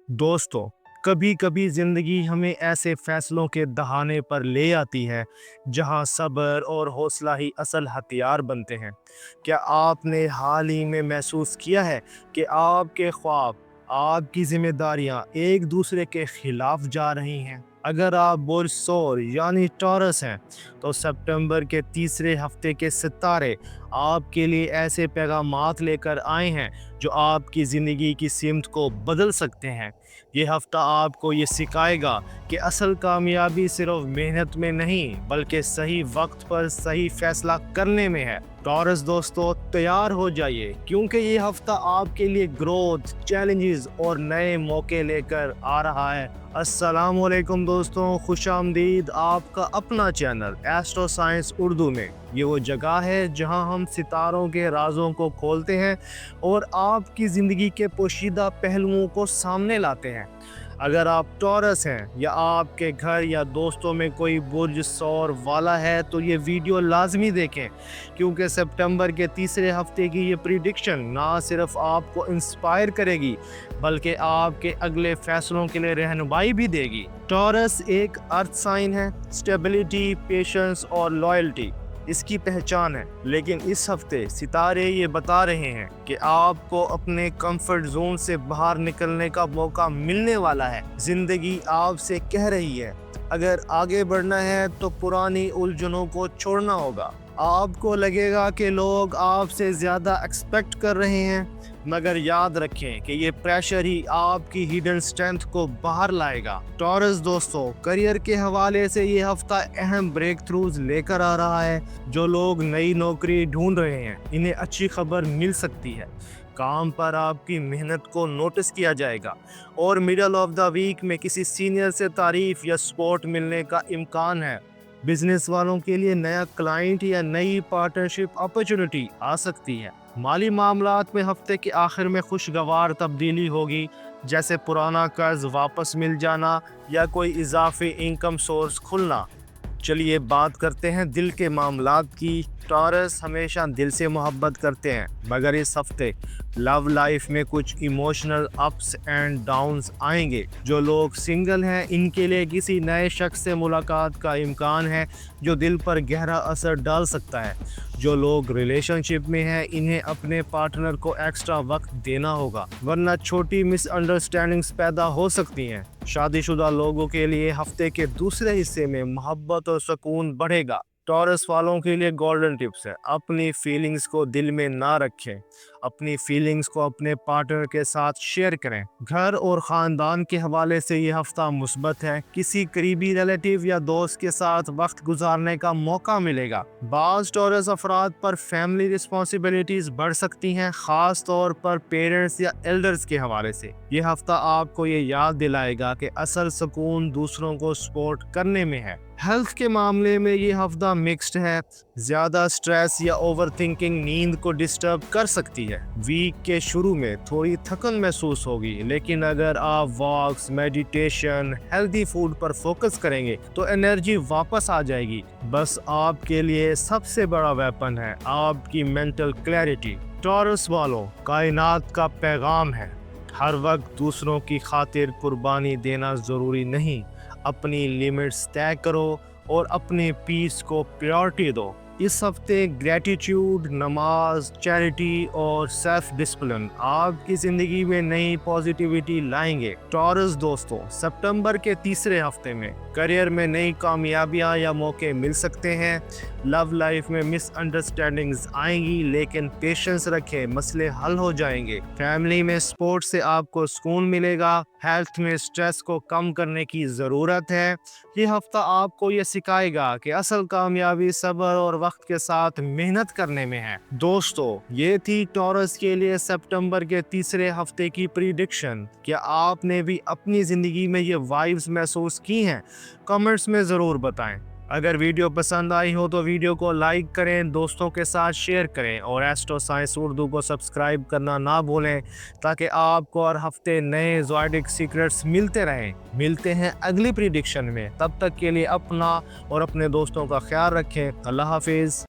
दोस्तों, कभी कभी ज़िंदगी हमें ऐसे फैसलों के दहाने पर ले आती है जहां सब्र और हौसला ही असल हथियार बनते हैं। क्या आपने हाल ही में महसूस किया है कि आपके ख्वाब, आपकी जिम्मेदारियां एक दूसरे के खिलाफ जा रही हैं? अगर आप बुरसोर यानी टॉरस हैं, तो सितंबर के तीसरे हफ्ते के सितारे आपके लिए ऐसे पैगामात लेकर आए हैं जो आपकी ज़िंदगी की सिमत को बदल सकते हैं। ये हफ्ता आपको ये सिखाएगा कि असल कामयाबी सिर्फ मेहनत में नहीं बल्कि सही वक्त पर सही फैसला करने में है। टॉरस दोस्तों, तैयार हो जाइए क्योंकि ये हफ्ता आपके लिए ग्रोथ, चैलेंजेस और नए मौके लेकर आ रहा है। अस्सलाम वालेकुम दोस्तों, खुशामदीद आपका अपना चैनल एस्ट्रो साइंस उर्दू में। ये वो जगह है जहां हम सितारों के राजों को खोलते हैं और आपकी ज़िंदगी के पोशीदा पहलुओं को सामने लाते हैं। अगर आप टॉरस हैं या आपके घर या दोस्तों में कोई बुर्ज सौर वाला है तो ये वीडियो लाजमी देखें, क्योंकि सितंबर के तीसरे हफ्ते की ये प्रिडिक्शन ना सिर्फ आपको इंस्पायर करेगी बल्कि आपके अगले फैसलों के लिए रहनुमाई भी देगी। टॉरस एक अर्थ साइन है, स्टेबिलिटी, पेशेंस और लॉयल्टी इसकी पहचान है। लेकिन इस हफ्ते सितारे ये बता रहे हैं कि आपको अपने कंफर्ट जोन से बाहर निकलने का मौका मिलने वाला है। जिंदगी आपसे कह रही है, अगर आगे बढ़ना है तो पुरानी उलझनों को छोड़ना होगा। आपको लगेगा कि लोग आपसे ज़्यादा एक्सपेक्ट कर रहे हैं, मगर याद रखें कि ये प्रेशर ही आपकी हिडन स्ट्रेंथ को बाहर लाएगा। टॉरस दोस्तों, करियर के हवाले से ये हफ्ता अहम ब्रेक थ्रूज लेकर आ रहा है। जो लोग नई नौकरी ढूंढ रहे हैं, इन्हें अच्छी खबर मिल सकती है। काम पर आपकी मेहनत को नोटिस किया जाएगा और मिडल ऑफ द वीक में किसी सीनियर से तारीफ या सपोर्ट मिलने का इम्कान है। बिजनेस वालों के लिए नया क्लाइंट या नई पार्टनरशिप अपॉर्चुनिटी आ सकती है। माली मामलात में हफ्ते के आखिर में खुशगवार तब्दीली होगी, जैसे पुराना कर्ज वापस मिल जाना या कोई इजाफी इनकम सोर्स खुलना। चलिए बात करते हैं दिल के मामलात की। टॉरस हमेशा दिल से मोहब्बत करते हैं, मगर इस हफ्ते लव लाइफ में कुछ इमोशनल अप्स एंड डाउन्स आएंगे। जो लोग सिंगल हैं, इनके लिए किसी नए शख्स से मुलाकात का इम्कान है जो दिल पर गहरा असर डाल सकता है। जो लोग रिलेशनशिप में हैं, इन्हें अपने पार्टनर को एक्स्ट्रा वक्त देना होगा, वरना छोटी मिसअंडरस्टैंडिंग्स पैदा हो सकती हैं। शादीशुदा लोगों के लिए हफ्ते के दूसरे हिस्से में मोहब्बत और सुकून बढ़ेगा। टॉरस वालों के लिए गोल्डन टिप्स है, अपनी फीलिंग्स को दिल में ना रखें। अपनी फीलिंग्स को अपने पार्टनर के साथ शेयर करें। घर और ख़ानदान के हवाले से ये हफ्ता मुस्बत है। किसी करीबी रिलेटिव या दोस्त के साथ वक्त गुजारने का मौका मिलेगा। बाज़ टॉरस अफराद पर फैमिली रिस्पॉन्सिबिलिटीज़ बढ़ सकती हैं, ख़ास तौर पर पेरेंट्स या एल्डर्स के हवाले से। ये हफ्ता आपको ये याद दिलाएगा कि असल सुकून दूसरों को सपोर्ट करने में है। हेल्थ के मामले में ये हफ्ता मिक्स्ड है। ज़्यादा स्ट्रेस या ओवर थिंकिंग नींद को डिस्टर्ब कर सकती है। वीक के शुरू में थोड़ी थकन महसूस होगी, लेकिन अगर आप वॉक्स, मेडिटेशन, हेल्दी फूड पर फोकस करेंगे तो एनर्जी वापस आ जाएगी। बस आपके लिए सबसे बड़ा वेपन है आपकी मेंटल क्लैरिटी। टॉरस वालों, कायनात का पैगाम है, हर वक्त दूसरों की खातिर कुर्बानी देना ज़रूरी नहीं। अपनी लिमिट्स तय करो और अपने पीस को प्रायोरिटी दो। इस हफ्ते ग्रेटिट्यूड, नमाज, चैरिटी और सेल्फ डिसिप्लिन आपकी ज़िंदगी में नई पॉजिटिविटी लाएंगे। टॉरस दोस्तों, सितंबर के तीसरे हफ्ते में करियर में नई कामयाबियां या मौके मिल सकते हैं। लव लाइफ में मिसअंडरस्टैंडिंग्स आएंगी, लेकिन पेशेंस रखें, मसले हल हो जाएंगे। फैमिली में सपोर्ट से आपको सुकून मिलेगा। हेल्थ में स्ट्रेस को कम करने की ज़रूरत है। ये हफ्ता आपको ये सिखाएगा कि असल कामयाबी सब्र और वक्त के साथ मेहनत करने में है। दोस्तों, ये थी टॉरस के लिए सितंबर के तीसरे हफ्ते की प्रिडिक्शन। क्या आपने भी अपनी ज़िंदगी में ये वाइब्स महसूस की हैं? कमेंट्स में ज़रूर बताएं। अगर वीडियो पसंद आई हो तो वीडियो को लाइक करें, दोस्तों के साथ शेयर करें और एस्ट्रो साइंस उर्दू को सब्सक्राइब करना ना भूलें, ताकि आपको हर हफ्ते नए ज़ोडिक सीक्रेट्स मिलते रहें। मिलते हैं अगली प्रिडिक्शन में, तब तक के लिए अपना और अपने दोस्तों का ख्याल रखें। अल्लाह हाफिज़।